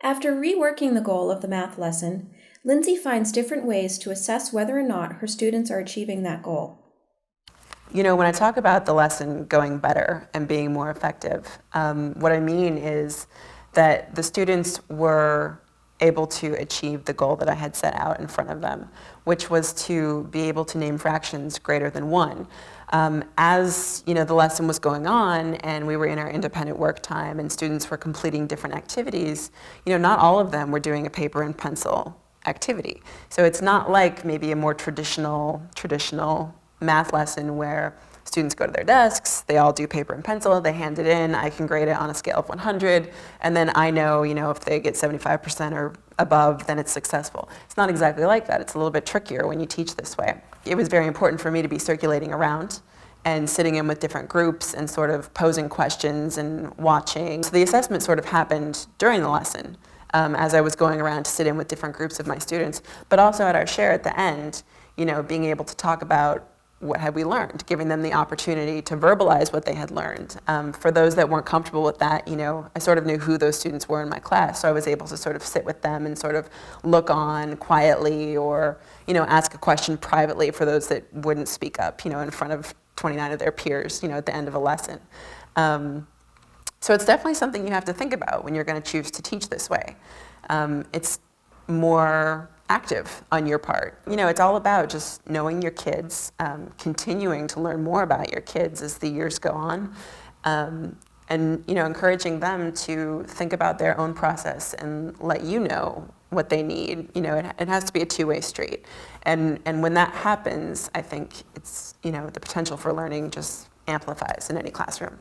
After reworking the goal of the math lesson, Lindsay finds different ways to assess whether or not her students are achieving that goal. When I talk about the lesson going better and being more effective, what I mean is that the students were able to achieve the goal that I had set out in front of them, which was to be able to name fractions greater than 1. As the lesson was going on and we were in our independent work time and students were completing different activities, not all of them were doing a paper and pencil activity. So it's not like maybe a more traditional math lesson where students go to their desks, they all do paper and pencil, they hand it in, I can grade it on a scale of 100, and then I know, if they get 75% or above, then it's successful. It's not exactly like that. It's a little bit trickier when you teach this way. It was very important for me to be circulating around and sitting in with different groups and sort of posing questions and watching. So the assessment sort of happened during the lesson as I was going around to sit in with different groups of my students, but also at our share at the end, being able to talk about what had we learned, giving them the opportunity to verbalize what they had learned. For those that weren't comfortable with that, I sort of knew who those students were in my class, so I was able to sort of sit with them and sort of look on quietly or, ask a question privately for those that wouldn't speak up, in front of 29 of their peers, at the end of a lesson. So it's definitely something you have to think about when you're going to choose to teach this way. It's more active on your part. It's all about just knowing your kids, continuing to learn more about your kids as the years go on, and encouraging them to think about their own process and let you know what they need. It has to be a two-way street, and when that happens, I think it's the potential for learning just amplifies in any classroom.